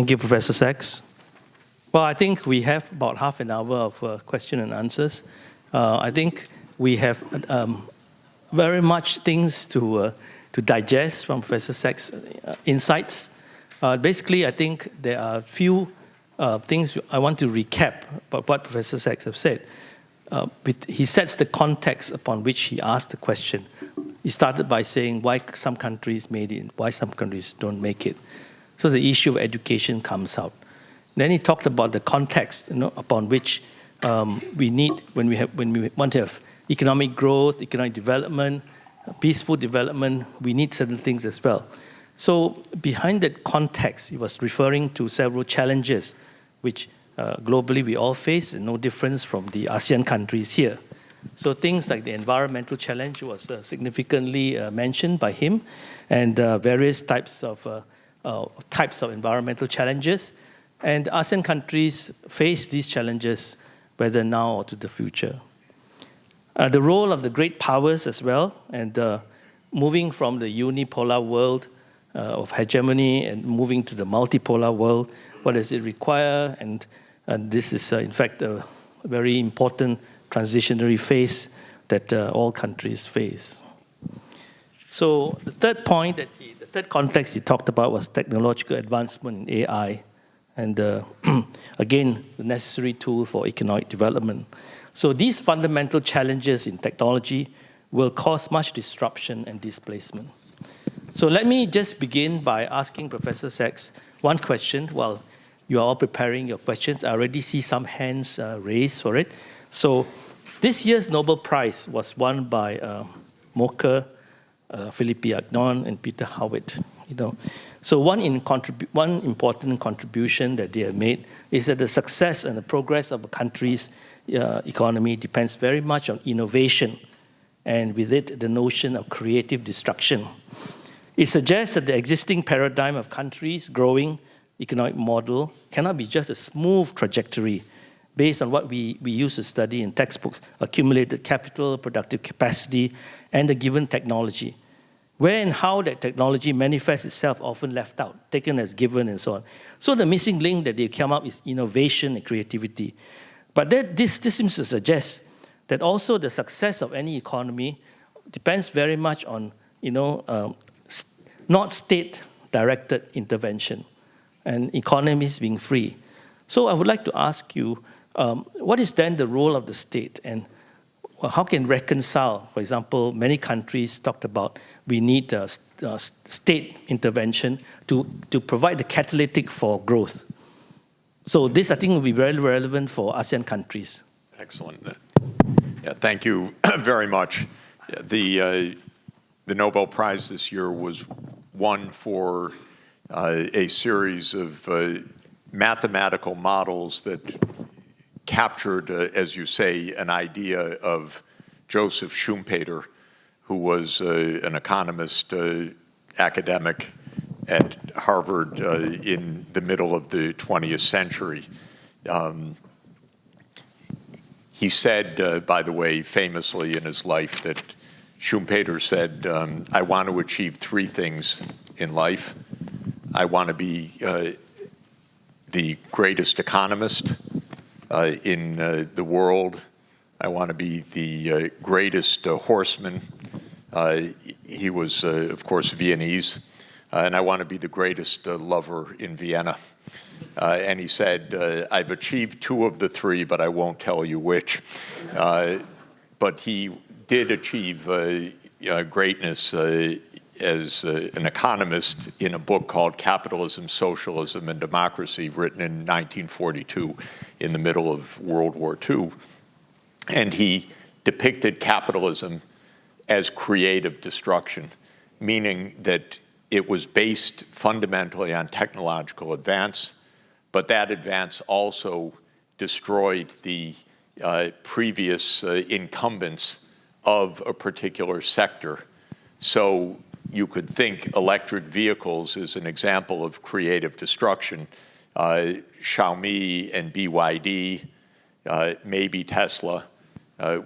Thank you, Professor Sachs. Well, I think we have about half an hour of question and answers. I think we have very much things to digest from Professor Sachs' insights. Basically, I think there are a few things I want to recap about what Professor Sachs has said. He sets the context upon which he asked the question. He started by saying why some countries made it, why some countries don't make it. So the issue of education comes out. Then he talked about the context, upon which we need when we want to have economic growth, economic development, peaceful development. We need certain things as well. So behind that context, he was referring to several challenges, which globally we all face, no difference from the ASEAN countries here. So things like the environmental challenge was significantly mentioned by him, and various types of environmental challenges. And ASEAN countries face these challenges, whether now or to the future. The role of the great powers as well, and moving from the unipolar world of hegemony and moving to the multipolar world, what does it require? And this is, in fact, a very important transitionary phase that all countries face. So the third point, the third context he talked about was technological advancement in AI, and again, the necessary tool for economic development. So these fundamental challenges in technology will cause much disruption and displacement. So let me just begin by asking Professor Sachs one question while you are all preparing your questions. I already see some hands raised for it. So this year's Nobel Prize was won by Mocker, Philippe Agnon, and Peter Howitt. So one important contribution that they have made is that the success and the progress of a country's economy depends very much on innovation, and with it, the notion of creative destruction. It suggests that the existing paradigm of countries' growing economic model cannot be just a smooth trajectory based on what we used to study in textbooks, accumulated capital, productive capacity, and the given technology. Where and how that technology manifests itself often left out, taken as given and so on. So the missing link that they come up is innovation and creativity. But this seems to suggest that also the success of any economy depends very much on, not state-directed intervention and economies being free. So I would like to ask you, what is then the role of the state, and how can reconcile? For example, many countries talked about we need state intervention to provide the catalytic for growth. So this, I think, will be very relevant for ASEAN countries. Excellent. Yeah, thank you very much. The Nobel Prize this year was won for a series of mathematical models that captured, as you say, an idea of Joseph Schumpeter, who was an economist, academic at Harvard in the middle of the 20th century. He said, by the way, famously in his life, that Schumpeter said, I want to achieve three things in life. I want to be the greatest economist in the world. I want to be the greatest horseman. He was, of course, Viennese. And I want to be the greatest lover in Vienna. And he said, I've achieved two of the three, but I won't tell you which. But he did achieve greatness as an economist in a book called Capitalism, Socialism, and Democracy, written in 1942 in the middle of World War II. And he depicted capitalism as creative destruction, meaning that it was based fundamentally on technological advance, but that advance also destroyed the previous incumbents of a particular sector. So you could think electric vehicles is an example of creative destruction. Xiaomi and BYD, maybe Tesla,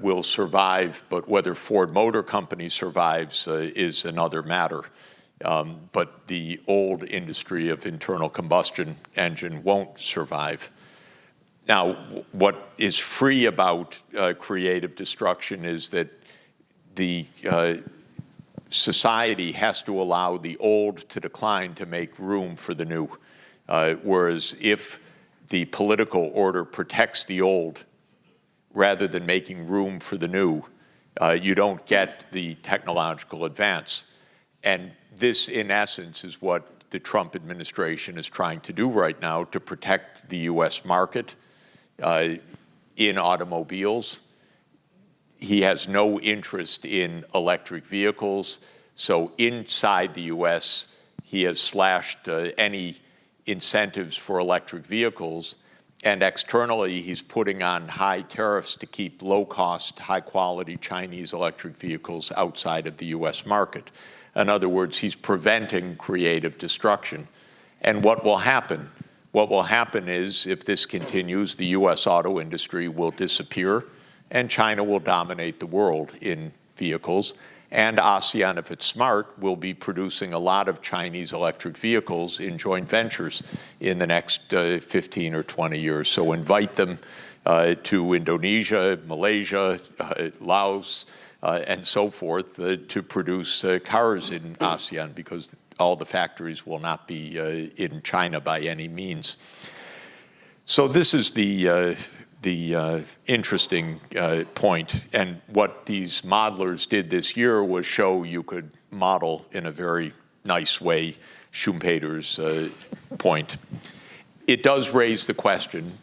will survive, but whether Ford Motor Company survives is another matter. but the old industry of internal combustion engine won't survive. Now, what is free about creative destruction is that the society has to allow the old to decline to make room for the new. Whereas if the political order protects the old rather than making room for the new, you don't get the technological advance. And this, in essence, is what the Trump administration is trying to do right now to protect the U.S. market in automobiles. He has no interest in electric vehicles. So inside the U.S., he has slashed any incentives for electric vehicles. And externally, he's putting on high tariffs to keep low-cost, high-quality Chinese electric vehicles outside of the U.S. market. In other words, he's preventing creative destruction. And what will happen? What will happen is, if this continues, the U.S. auto industry will disappear, and China will dominate the world in vehicles. And ASEAN, if it's smart, will be producing a lot of Chinese electric vehicles in joint ventures in the next 15 or 20 years. So invite them to Indonesia, Malaysia, Laos, and so forth to produce cars in ASEAN, because all the factories will not be in China by any means. So this is the interesting point. And what these modelers did this year was show you could model in a very nice way Schumpeter's point. It does raise the question,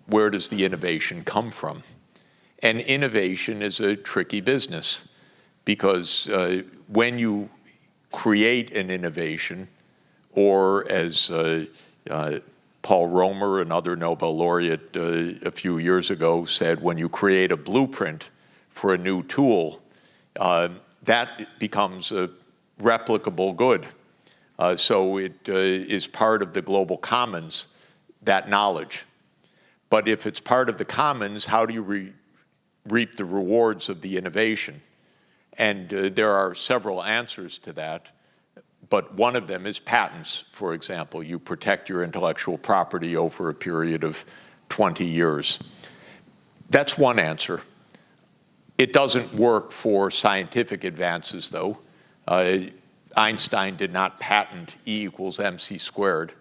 where does the innovation come from? And innovation is a tricky business, because when you create an innovation, or as Paul Romer, another Nobel laureate a few years ago, said, when you create a blueprint for a new tool, that becomes a replicable good. So it is part of the global commons, that knowledge. But if it's part of the commons, how do you reap the rewards of the innovation? And there are several answers to that. But one of them is patents, for example. You protect your intellectual property over a period of 20 years. That's one answer. It doesn't work for scientific advances, though. Einstein did not patent E equals mc squared,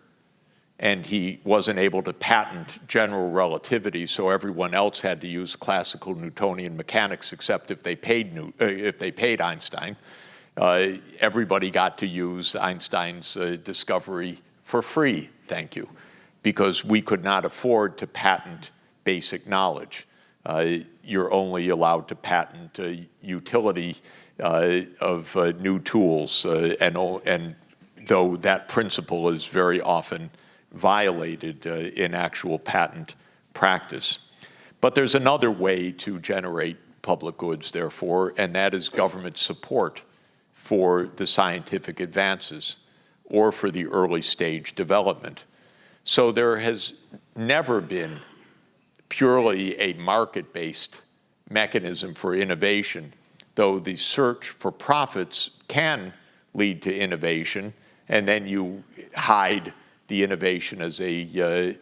and he wasn't able to patent general relativity, so everyone else had to use classical Newtonian mechanics, except if they paid Einstein. Everybody got to use Einstein's discovery for free, thank you, because we could not afford to patent basic knowledge. You're only allowed to patent utility of new tools, and though that principle is very often violated in actual patent practice. But there's another way to generate public goods, therefore, and that is government support for the scientific advances or for the early stage development. So there has never been purely a market-based mechanism for innovation, though the search for profits can lead to innovation, and then you hide the innovation as a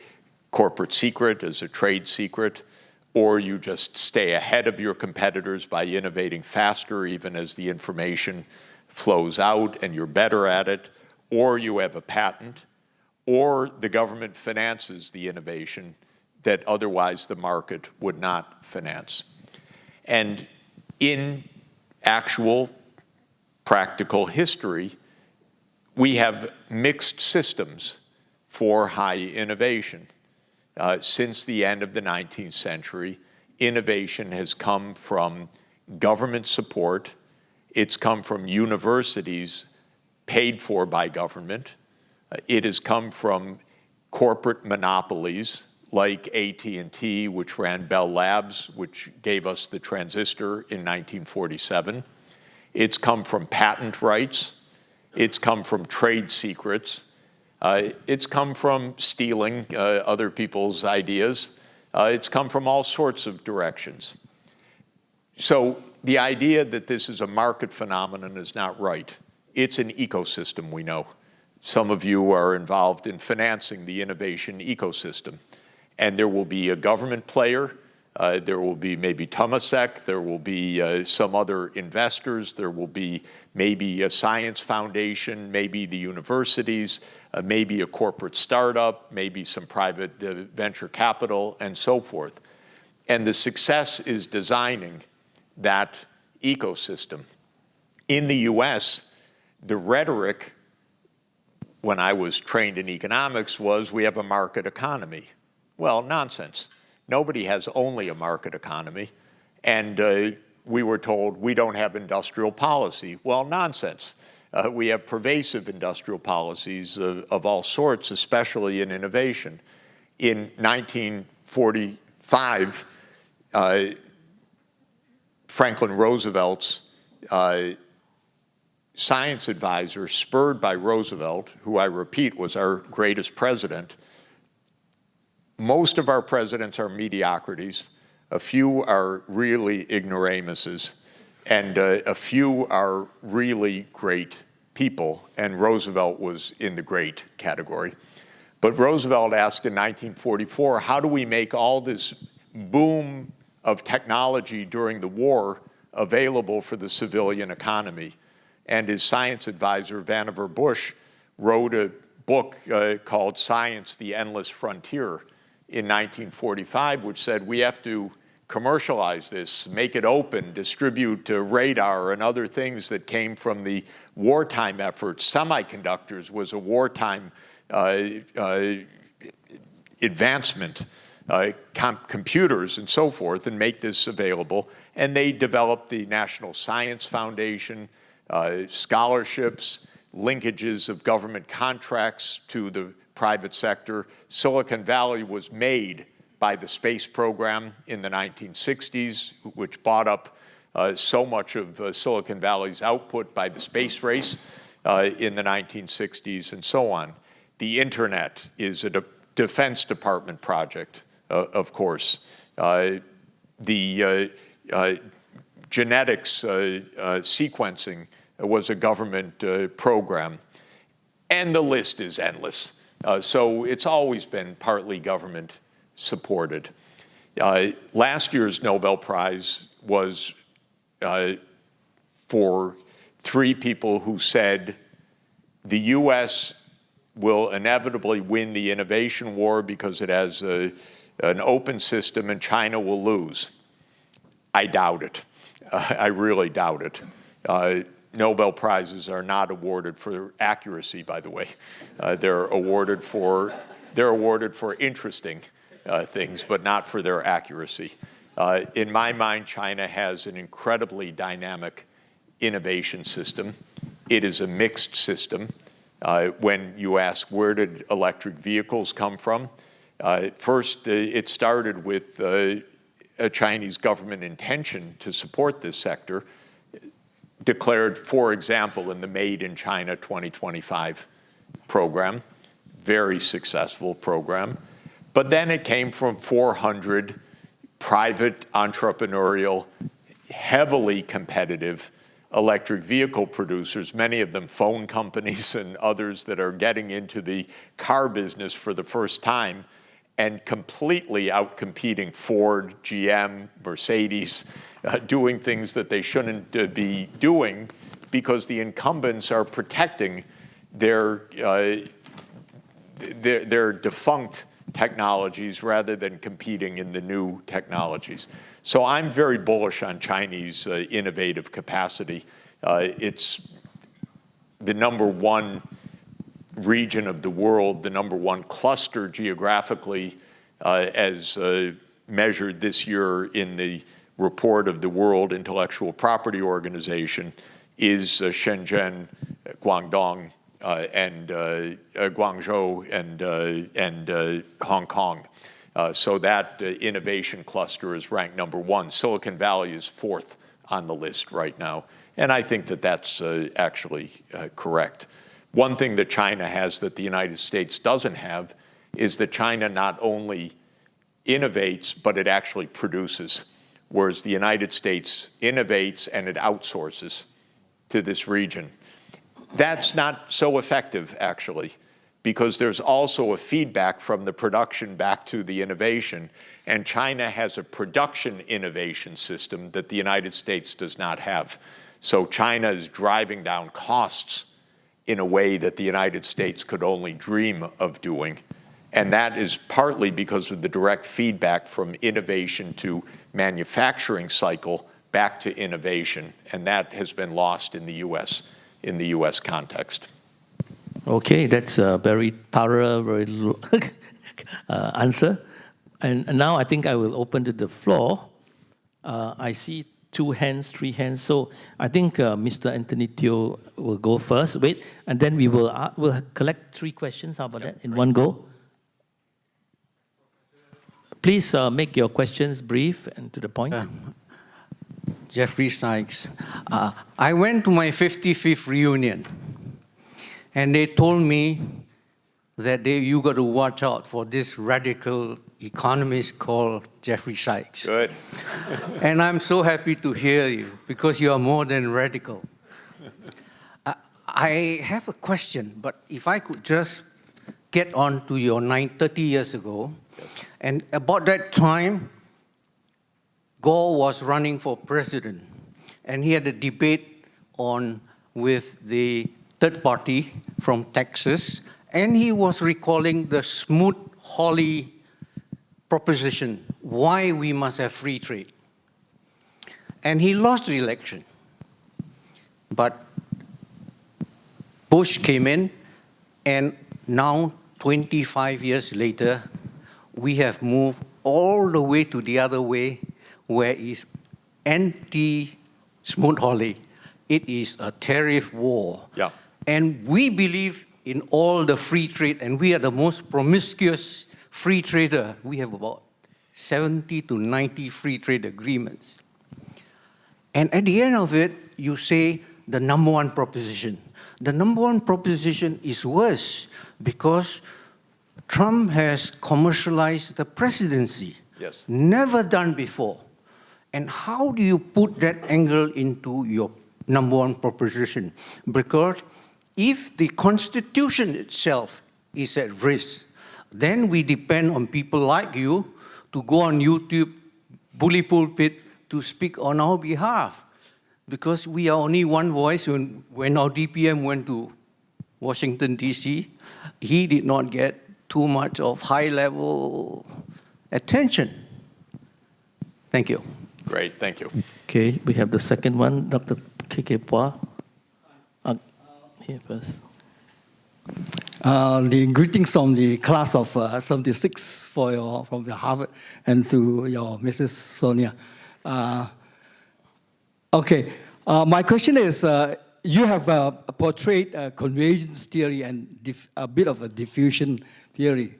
corporate secret, as a trade secret, or you just stay ahead of your competitors by innovating faster, even as the information flows out and you're better at it, or you have a patent, or the government finances the innovation that otherwise the market would not finance. And in actual practical history, we have mixed systems for high innovation. Since the end of the 19th century, innovation has come from government support. It's come from universities paid for by government. It has come from corporate monopolies like AT&T, which ran Bell Labs, which gave us the transistor in 1947. It's come from patent rights. It's come from trade secrets. It's come from stealing other people's ideas. It's come from all sorts of directions. So the idea that this is a market phenomenon is not right. it's an ecosystem, we know. Some of you are involved in financing the innovation ecosystem. And there will be a government player, there will be maybe Temasek, there will be some other investors, there will be maybe a science foundation, maybe the universities, maybe a corporate startup, maybe some private venture capital, and so forth. And the success is designing that ecosystem. In the US, the rhetoric, when I was trained in economics, was we have a market economy. Well, nonsense. Nobody has only a market economy. And we were told we don't have industrial policy. Well, nonsense. We have pervasive industrial policies of all sorts, especially in innovation. In 1945, Franklin Roosevelt's science advisor, spurred by Roosevelt, who I repeat was our greatest president. Most of our presidents are mediocrities. A few are really ignoramuses, and a few are really great people, and Roosevelt was in the great category. But Roosevelt asked in 1944, how do we make all this boom of technology during the war available for the civilian economy? And his science advisor, Vannevar Bush, wrote a book called Science, the Endless Frontier in 1945, which said we have to commercialize this, make it open, distribute radar and other things that came from the wartime efforts. Semiconductors was a wartime advancement, computers and so forth, and make this available. And they developed the National Science Foundation, scholarships, linkages of government contracts to the private sector. Silicon Valley was made by the space program in the 1960s, which bought up so much of Silicon Valley's output by the space race in the 1960s, and so on. The internet is a Defense Department project, of course. The genetics sequencing was a government program. And the list is endless. So it's always been partly government supported. Last year's Nobel Prize was for three people who said the US will inevitably win the innovation war because it has an open system and China will lose. I doubt it. I really doubt it. Nobel Prizes are not awarded for accuracy, by the way. They're awarded for interesting things, but not for their accuracy. In my mind, China has an incredibly dynamic innovation system. It is a mixed system. When you ask where did electric vehicles come from, first it started with a Chinese government intention to support this sector, declared, for example, in the Made in China 2025 program, very successful program. But then it came from 400 private, entrepreneurial, heavily competitive electric vehicle producers, many of them phone companies and others that are getting into the car business for the first time and completely outcompeting Ford, GM, Mercedes, doing things that they shouldn't be doing because the incumbents are protecting their defunct technologies rather than competing in the new technologies. So I'm very bullish on Chinese innovative capacity. It's the #1 region of the world, the #1 cluster geographically, as measured this year in the report of the World Intellectual Property Organization, is Shenzhen, Guangdong, and Guangzhou and Hong Kong. So that innovation cluster is ranked #1. Silicon Valley is 4th on the list right now. And I think that that's actually correct. One thing that China has that the United States doesn't have is that China not only innovates, but it actually produces, whereas the United States innovates and it outsources to this region. That's not so effective, actually, because there's also a feedback from the production back to the innovation, and China has a production innovation system that the United States does not have. So China is driving down costs in a way that the United States could only dream of doing. And that is partly because of the direct feedback from innovation to manufacturing cycle back to innovation. And that has been lost in the US context. Okay, that's a very thorough, very answer. And now I think I will open to the floor. I see 2 hands, 3 hands. So I think Mr. Anthony Teo will go first. Wait, and then we'll collect 3 questions. How about that in one go? Please make your questions brief and to the point. Jeffrey Sachs. I went to my 55th reunion, and they told me that you got to watch out for this radical economist called Jeffrey Sachs. Good. And I'm so happy to hear you, because you are more than radical. I have a question, but if I could just get on to your 30 years ago, yes. And about that time, Gore was running for president, and he had a debate with the third party from Texas, and he was recalling the Smoot-Hawley proposition, why we must have free trade. And he lost the election. But Bush came in, and now, 25 years later, we have moved all the way to the other way, where it's anti-Smoot-Hawley. It is a tariff war. Yeah. And we believe in all the free trade, and we are the most promiscuous free trader. We have about 70 to 90 free trade agreements. And at the end of it, you say the number 1 proposition. The number 1 proposition is worse, because Trump has commercialized the presidency. Yes. Never done before. And how do you put that angle into your number 1 proposition? Because if the Constitution itself is at risk, then we depend on people like you to go on YouTube, bully pulpit, to speak on our behalf. Because we are only one voice. When our DPM went to Washington, D.C., he did not get too much of high-level attention. Thank you. Great, thank you. Okay, we have the second one, Dr. K.K. Quah. Here first. The greetings from the class of 76 from the Harvard, and to your Mrs. Sonia. Okay, my question is, you have portrayed convergence theory and a bit of a diffusion theory.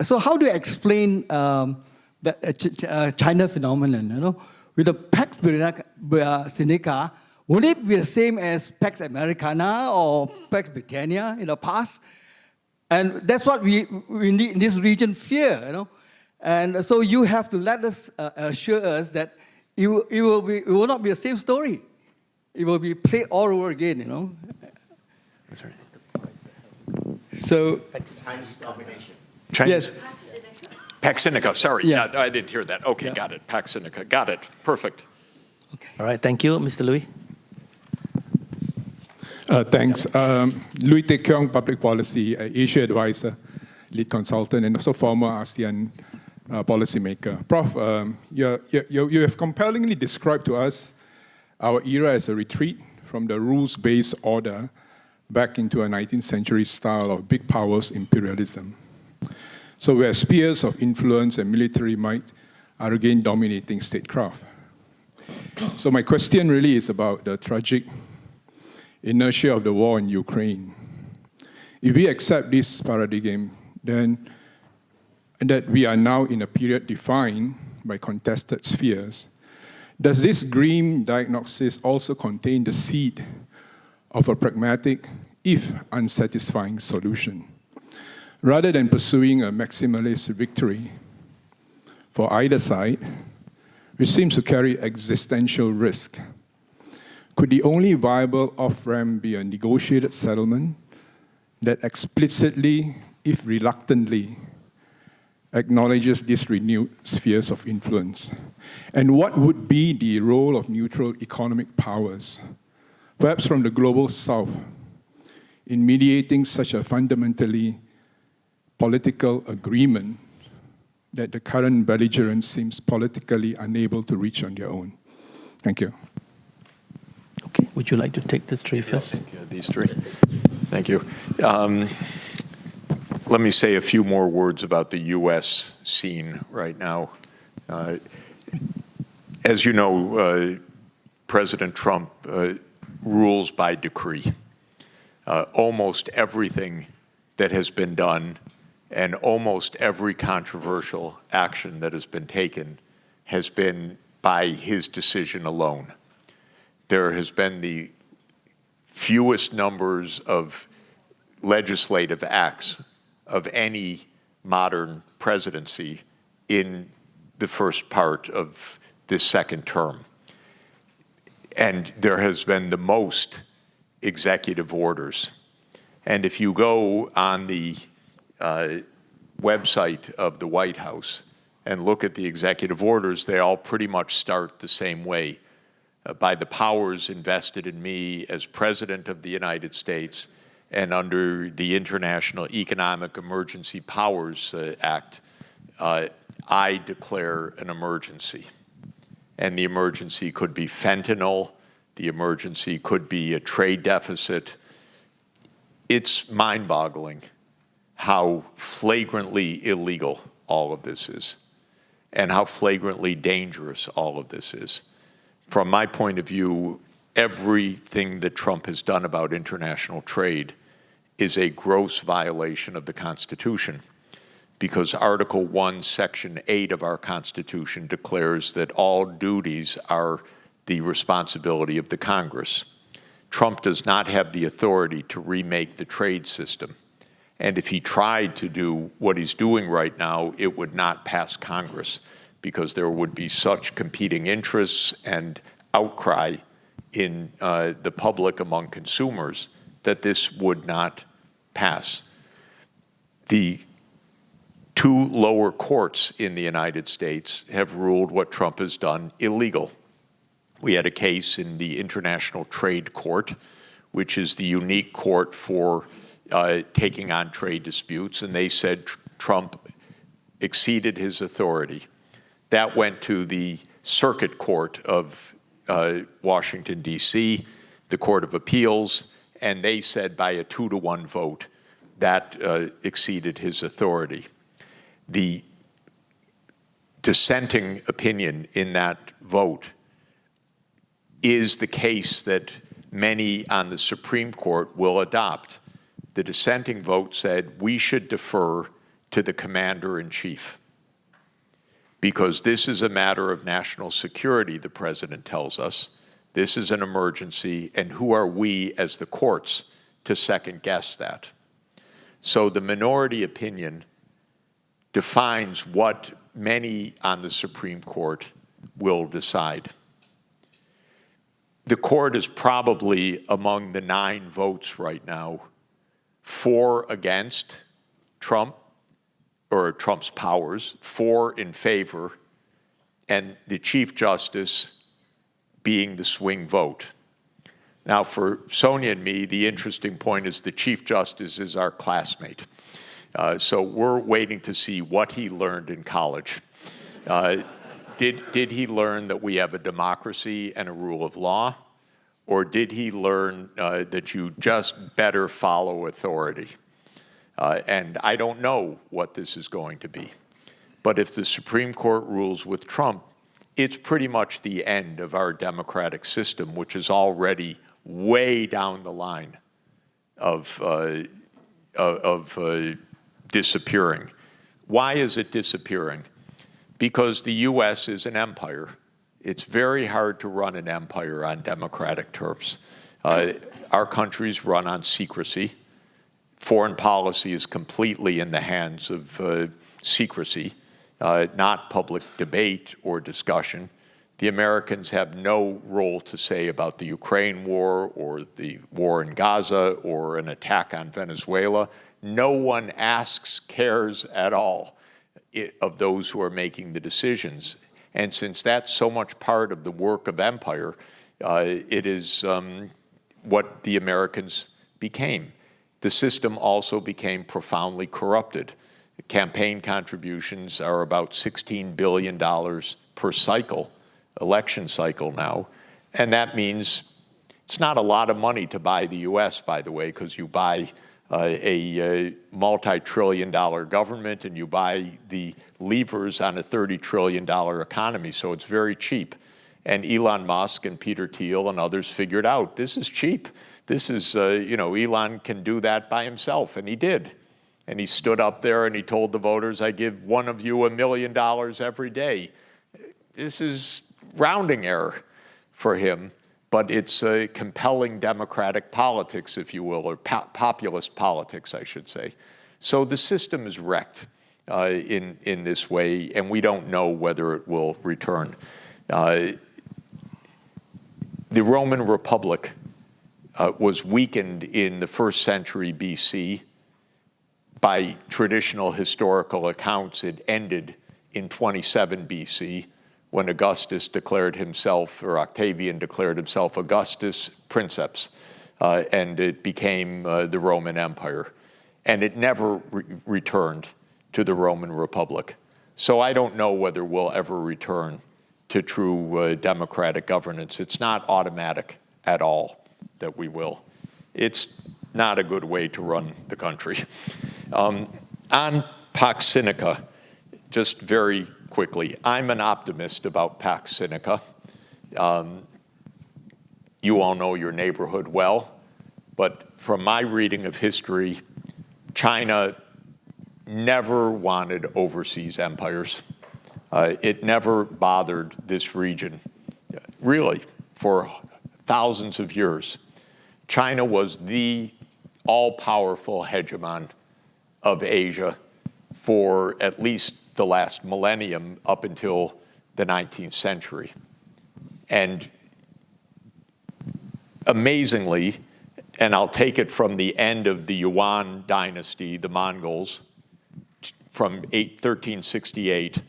So how do you explain that China phenomenon? With the Pax Seneca, would it be the same as Pax Americana or Pax Britannia in the past? And that's what we in this region fear, And so you have to let us assure us that it will not be the same story. It will be played all over again, That's right. So Chinese domination. yes. Pax Seneca, sorry. Yeah. I didn't hear that. Okay, Yeah. got it. Pax Seneca, got it. Perfect. Okay. All right, thank you. Mr. Louis. Thanks. Louis Tae Kyong, Public Policy, Asia Advisor, Lead Consultant, and also former ASEAN policymaker. Prof, you have compellingly described to us our era as a retreat from the rules-based order back into a 19th century style of big powers imperialism. So where spheres of influence and military might are again dominating statecraft. So my question really is about the tragic inertia of the war in Ukraine. If we accept this paradigm, then that we are now in a period defined by contested spheres, does this grim diagnosis also contain the seed of a pragmatic, if unsatisfying, solution? Rather than pursuing a maximalist victory for either side, which seems to carry existential risk, could the only viable off-ramp be a negotiated settlement that explicitly, if reluctantly, acknowledges these renewed spheres of influence? And what would be the role of neutral economic powers, perhaps from the global south, in mediating such a fundamentally political agreement that the current belligerent seems politically unable to reach on their own? Thank you. Okay, would you like to take this three first? These three. Thank you. Let me say a few more words about the U.S. scene right now. As you know, President Trump rules by decree. Almost everything that has been done and almost every controversial action that has been taken has been by his decision alone. There has been the fewest numbers of legislative acts of any modern presidency in the first part of this second term. And there has been the most executive orders. And if you go on the website of the White House and look at the executive orders, they all pretty much start the same way. By the powers invested in me as President of the United States and under the International Economic Emergency Powers Act, I declare an emergency. And the emergency could be fentanyl, the emergency could be a trade deficit. It's mind-boggling how flagrantly illegal all of this is and how flagrantly dangerous all of this is. From my point of view, everything that Trump has done about international trade is a gross violation of the Constitution, because Article 1, Section 8 of our Constitution declares that all duties are the responsibility of the Congress. Trump does not have the authority to remake the trade system. And if he tried to do what he's doing right now, it would not pass Congress, because there would be such competing interests and outcry in the public among consumers that this would not pass. The two lower courts in the United States have ruled what Trump has done illegal. We had a case in the International Trade Court, which is the unique court for taking on trade disputes, and they said Trump exceeded his authority. That went to the Circuit Court of Washington, D.C., the Court of Appeals, and they said by a 2-to-1 vote that exceeded his authority. The dissenting opinion in that vote is the case that many on the Supreme Court will adopt. The dissenting vote said we should defer to the commander-in-chief, because this is a matter of national security, the president tells us. This is an emergency, and who are we as the courts to second-guess that? So the minority opinion defines what many on the Supreme Court will decide. The court is probably among the 9 votes right now, 4 against Trump, or Trump's powers, 4 in favor, and the Chief Justice being the swing vote. Now, for Sonia and me, the interesting point is the Chief Justice is our classmate. So we're waiting to see what he learned in college. Did he learn that we have a democracy and a rule of law? Or did he learn that you just better follow authority? And I don't know what this is going to be. But if the Supreme Court rules with Trump, it's pretty much the end of our democratic system, which is already way down the line of disappearing. Why is it disappearing? Because the U.S. is an empire. It's very hard to run an empire on democratic terms. Our country's run on secrecy. Foreign policy is completely in the hands of secrecy, not public debate or discussion. The Americans have no role to say about the Ukraine war or the war in Gaza or an attack on Venezuela. No one asks, cares at all of those who are making the decisions. And since that's so much part of the work of empire, it is what the Americans became. The system also became profoundly corrupted. Campaign contributions are about $16 billion per cycle, election cycle now. And that means it's not a lot of money to buy the US, by the way, because you buy a multi-trillion-dollar government and you buy the levers on a $30 trillion economy, so it's very cheap. And Elon Musk and Peter Thiel and others figured out this is cheap. This is, Elon can do that by himself, and he did. And he stood up there and he told the voters, I give one of you $1 million every day. This is rounding error for him, but it's a compelling democratic politics, if you will, or populist politics, I should say. So the system is wrecked in this way, and we don't know whether it will return. The Roman Republic was weakened in the 1st century BC. By traditional historical accounts, it ended in 27 BC when Augustus declared himself, or Octavian declared himself Augustus Princeps, and it became the Roman Empire. And it never returned to the Roman Republic. So I don't know whether we'll ever return to true democratic governance. It's not automatic at all that we will. It's not a good way to run the country. On Pax Sinica, just very quickly, I'm an optimist about Pax Sinica. You all know your neighborhood well, but from my reading of history, China never wanted overseas empires. It never bothered this region, really, for thousands of years. China was the all-powerful hegemon of Asia for at least the last millennium up until the 19th century. And amazingly, and I'll take it from the end of the Yuan dynasty, the Mongols, from 1368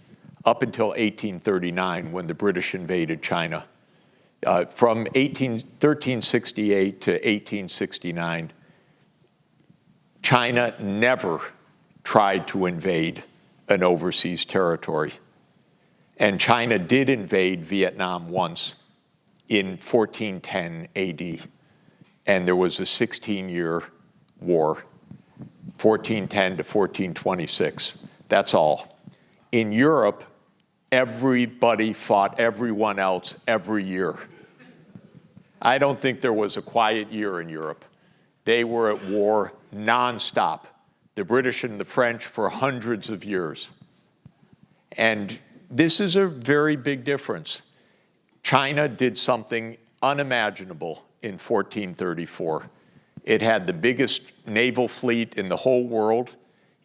up until 1839 when the British invaded China. From 1368 to 1869, China never tried to invade an overseas territory. And China did invade Vietnam once in 1410 AD. And there was a 16-year war, 1410 to 1426. That's all. In Europe, everybody fought everyone else every year. I don't think there was a quiet year in Europe. They were at war nonstop, the British and the French for hundreds of years. And this is a very big difference. China did something unimaginable in 1434. It had the biggest naval fleet in the whole world.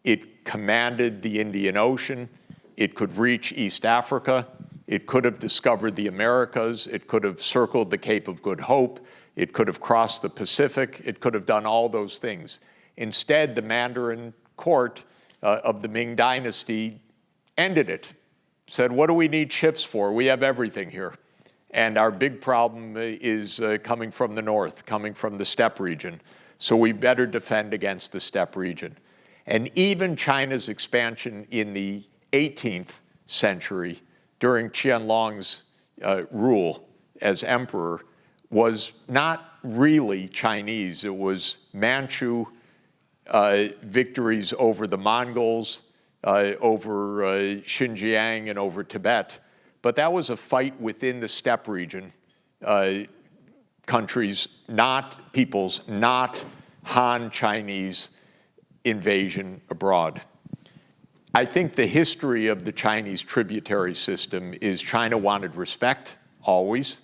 It commanded the Indian Ocean. It could reach East Africa. It could have discovered the Americas. It could have circled the Cape of Good Hope. It could have crossed the Pacific. It could have done all those things. Instead, the Mandarin court of the Ming Dynasty ended it, said, what do we need ships for? We have everything here. And our big problem is coming from the north, coming from the steppe region. So we better defend against the steppe region. And even China's expansion in the 18th century, during Qianlong's rule as emperor, was not really Chinese. It was Manchu victories over the Mongols, over Xinjiang and over Tibet. But that was a fight within the steppe region, countries, not peoples, not Han Chinese invasion abroad. I think the history of the Chinese tributary system is China wanted respect, always.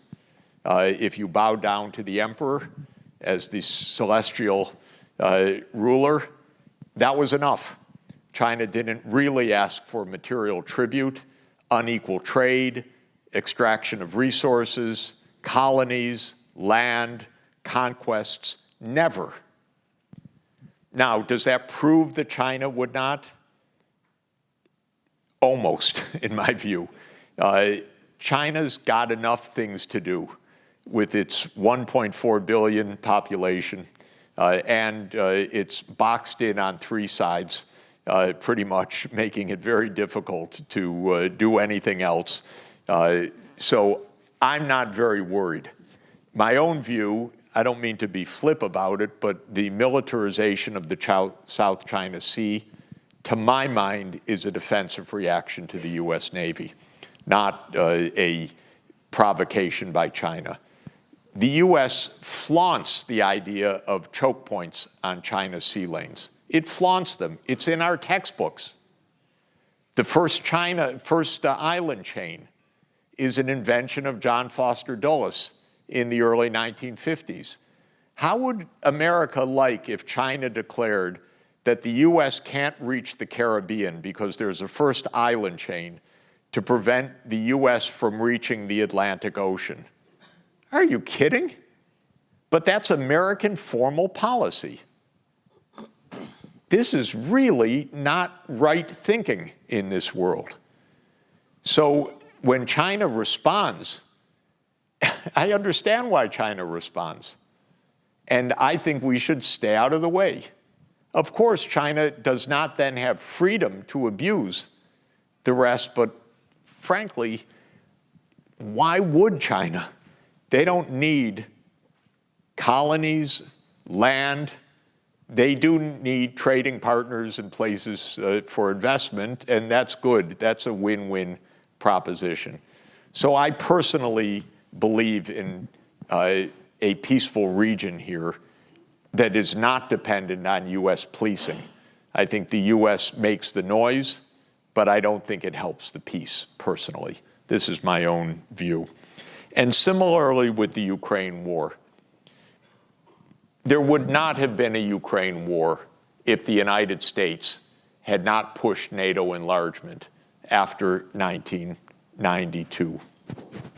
If you bow down to the emperor as the celestial ruler, that was enough. China didn't really ask for material tribute, unequal trade, extraction of resources, colonies, land, conquests, never. Now, does that prove that China would not? Almost, in my view. China's got enough things to do with its 1.4 billion population, and it's boxed in on three sides, pretty much making it very difficult to do anything else. So I'm not very worried. My own view, I don't mean to be flip about it, but the militarization of the South China Sea, to my mind, is a defensive reaction to the US Navy, not a provocation by China. The US flaunts the idea of choke points on China's sea lanes. It flaunts them. It's in our textbooks. The first island chain is an invention of John Foster Dulles in the early 1950s. How would America like if China declared that the US can't reach the Caribbean because there's a first island chain to prevent the US from reaching the Atlantic Ocean? Are you kidding? But that's American formal policy. This is really not right thinking in this world. So when China responds, I understand why China responds. And I think we should stay out of the way. Of course, China does not then have freedom to abuse the rest, but frankly, why would China? They don't need colonies, land. They do need trading partners and places for investment, and that's good. That's a win-win proposition. So I personally believe in a peaceful region here that is not dependent on US policing. I think the US makes the noise, but I don't think it helps the peace, personally. This is my own view. And similarly with the Ukraine war, there would not have been a Ukraine war if the United States had not pushed NATO enlargement after 1992.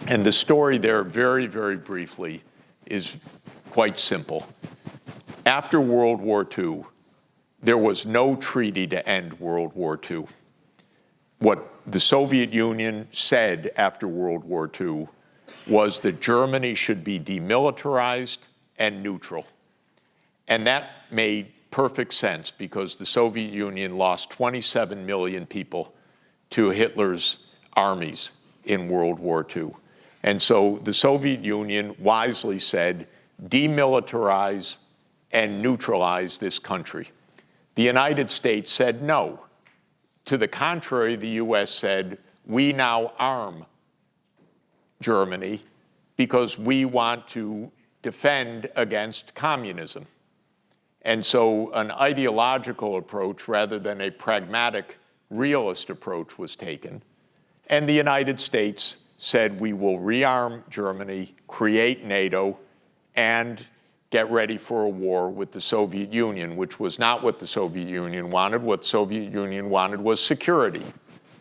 And the story there, very, very briefly, is quite simple. After World War II, there was no treaty to end World War II. What the Soviet Union said after World War II was that Germany should be demilitarized and neutral. And that made perfect sense because the Soviet Union lost 27 million people to Hitler's armies in World War II. And so the Soviet Union wisely said, demilitarize and neutralize this country. The United States said no. To the contrary, the US said, we now arm Germany because we want to defend against communism. And so an ideological approach rather than a pragmatic, realist approach was taken. And the United States said, we will rearm Germany, create NATO, and get ready for a war with the Soviet Union, which was not what the Soviet Union wanted. What the Soviet Union wanted was security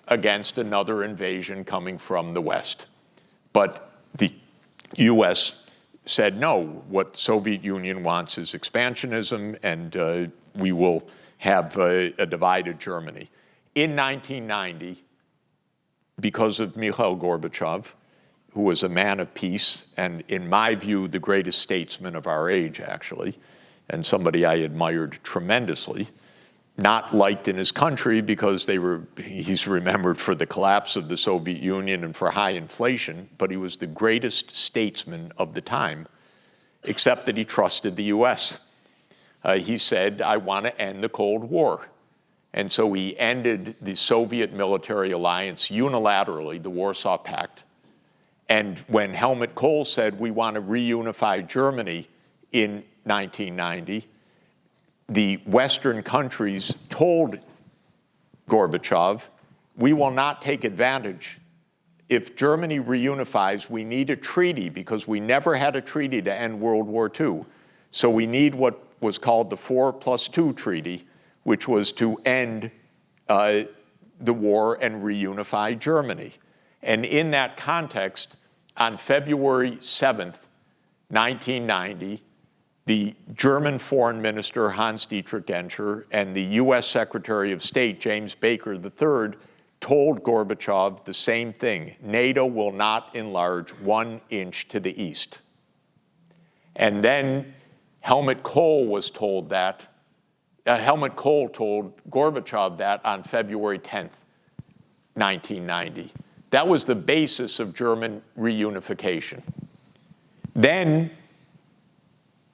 against another invasion coming from the West. But the US said, no, what the Soviet Union wants is expansionism, and we will have a divided Germany. In 1990, because of Mikhail Gorbachev, who was a man of peace, and in my view, the greatest statesman of our age, actually, and somebody I admired tremendously, not liked in his country because he's remembered for the collapse of the Soviet Union and for high inflation, but he was the greatest statesman of the time, except that he trusted the US. He said, I want to end the Cold War. And so he ended the Soviet military alliance unilaterally, the Warsaw Pact. And when Helmut Kohl said, we want to reunify Germany in 1990, the Western countries told Gorbachev, we will not take advantage. If Germany reunifies, we need a treaty because we never had a treaty to end World War II. So we need what was called the 4+2 treaty, which was to end the war and reunify Germany. And in that context, on February 7th, 1990, the German Foreign Minister, Hans-Dietrich Genscher, and the US Secretary of State, James Baker III, told Gorbachev the same thing: NATO will not enlarge 1 inch to the east. And then Helmut Kohl was told that, Helmut Kohl told Gorbachev that on February 10th, 1990. That was the basis of German reunification. Then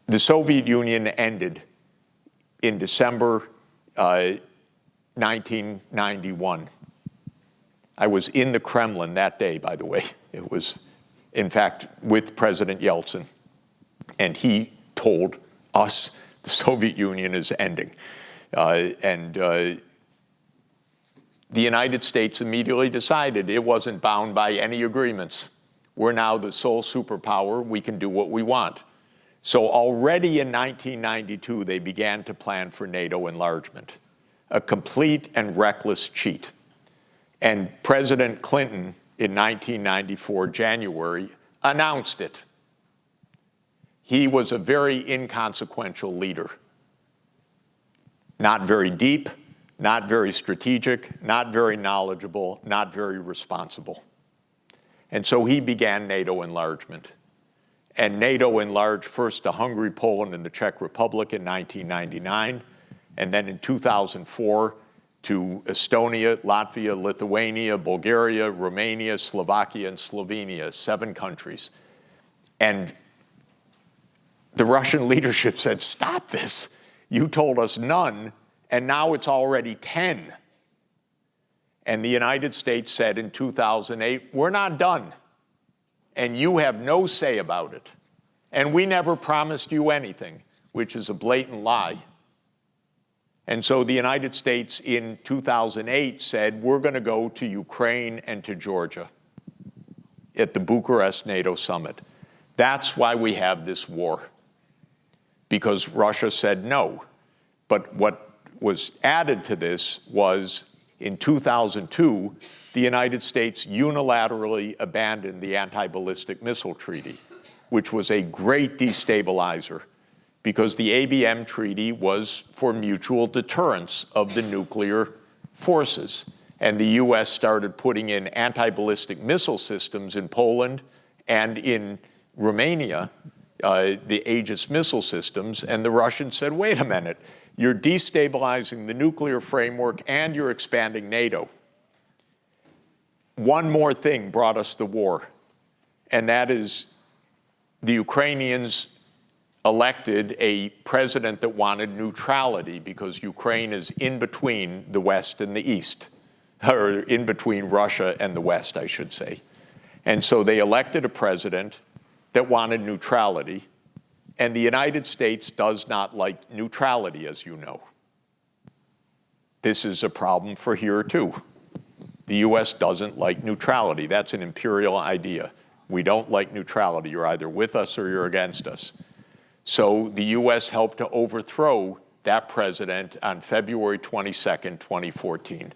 the Soviet Union ended in December 1991. I was in the Kremlin that day, by the way. It was, in fact, with President Yeltsin. And he told us the Soviet Union is ending. The United States immediately decided it wasn't bound by any agreements. We're now the sole superpower. We can do what we want. So already in 1992, they began to plan for NATO enlargement, a complete and reckless cheat. And President Clinton, in 1994, January, announced it. He was a very inconsequential leader. Not very deep, not very strategic, not very knowledgeable, not very responsible. And so he began NATO enlargement. And NATO enlarged first to Hungary, Poland, and the Czech Republic in 1999, and then in 2004 to Estonia, Latvia, Lithuania, Bulgaria, Romania, Slovakia, and Slovenia, 7 countries. And the Russian leadership said, stop this. You told us none, and now it's already 10. And the United States said in 2008, we're not done, and you have no say about it. And we never promised you anything, which is a blatant lie. And so the United States in 2008 said, we're going to go to Ukraine and to Georgia at the Bucharest NATO summit. That's why we have this war, because Russia said no. But what was added to this was in 2002, the United States unilaterally abandoned the anti-ballistic missile treaty, which was a great destabilizer, because the ABM treaty was for mutual deterrence of the nuclear forces. And the US started putting in anti-ballistic missile systems in Poland and in Romania, the Aegis missile systems, and the Russians said, wait a minute, you're destabilizing the nuclear framework and you're expanding NATO. One more thing brought us the war, and that is the Ukrainians elected a president that wanted neutrality because Ukraine is in between the West and the East, or in between Russia and the West, I should say. And so they elected a president that wanted neutrality, and the United States does not like neutrality, as you know. This is a problem for here, too. The US doesn't like neutrality. That's an imperial idea. We don't like neutrality. You're either with us or you're against us. So the US helped to overthrow that president on February 22nd, 2014.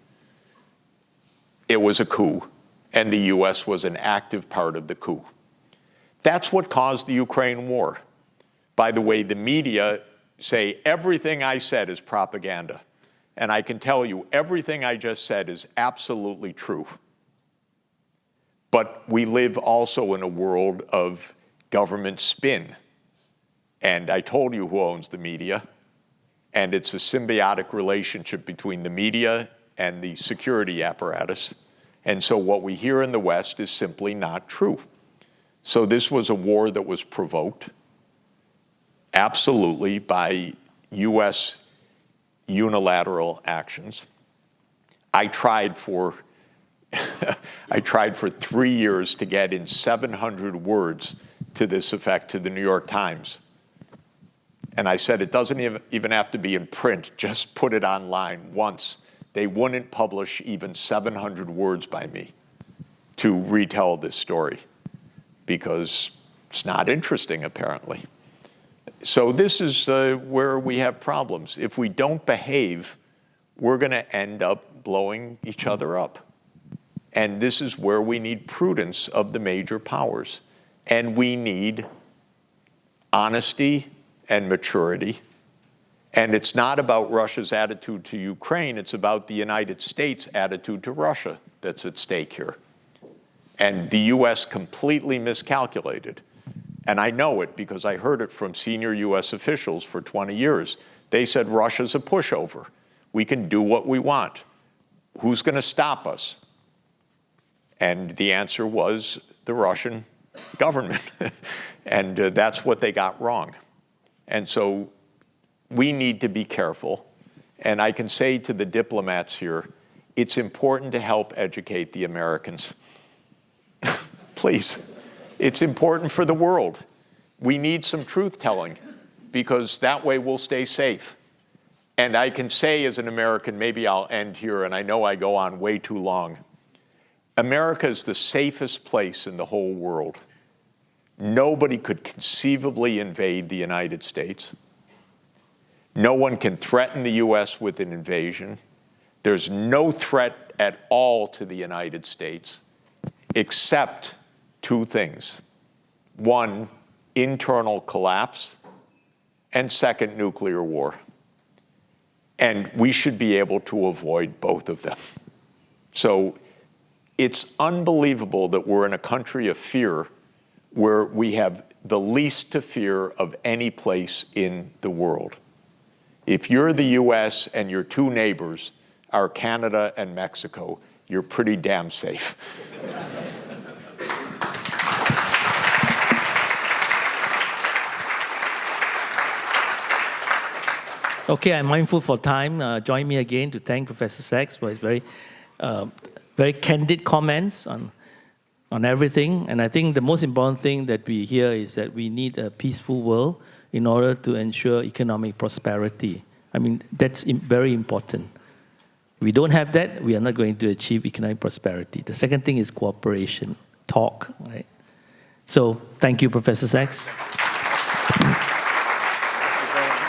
It was a coup, and the US was an active part of the coup. That's what caused the Ukraine war. By the way, the media say everything I said is propaganda. And I can tell you, everything I just said is absolutely true. But we live also in a world of government spin. And I told you who owns the media. And it's a symbiotic relationship between the media and the security apparatus. And so what we hear in the West is simply not true. So this was a war that was provoked, absolutely, by US unilateral actions. I tried for 3 years to get in 700 words to this effect to the New York Times. And I said, it doesn't even have to be in print, just put it online once. They wouldn't publish even 700 words by me to retell this story, because it's not interesting, apparently. So this is where we have problems. If we don't behave, we're going to end up blowing each other up. And this is where we need prudence of the major powers. And we need honesty and maturity. And it's not about Russia's attitude to Ukraine, it's about the United States' attitude to Russia that's at stake here. And the US completely miscalculated. And I know it because I heard it from senior US officials for 20 years. They said Russia's a pushover. We can do what we want. Who's going to stop us? And the answer was the Russian government. And that's what they got wrong. And so we need to be careful. And I can say to the diplomats here, it's important to help educate the Americans. Please. It's important for the world. We need some truth-telling because that way we'll stay safe. And I can say as an American, maybe I'll end here, and I know I go on way too long. America is the safest place in the whole world. Nobody could conceivably invade the United States. No one can threaten the US with an invasion. There's no threat at all to the United States, except two things. One, internal collapse, and second, nuclear war. And we should be able to avoid both of them. So it's unbelievable that we're in a country of fear where we have the least to fear of any place in the world. If you're the US and your two neighbors are Canada and Mexico, you're pretty damn safe. Okay, I'm mindful for time. Join me again to thank Professor Sachs for his very candid comments on everything. And I think the most important thing that we hear is that we need a peaceful world in order to ensure economic prosperity. I mean, that's very important. If we don't have that, we are not going to achieve economic prosperity. The second thing is cooperation, talk, right? So, thank you, Professor Sachs. Thank you very much.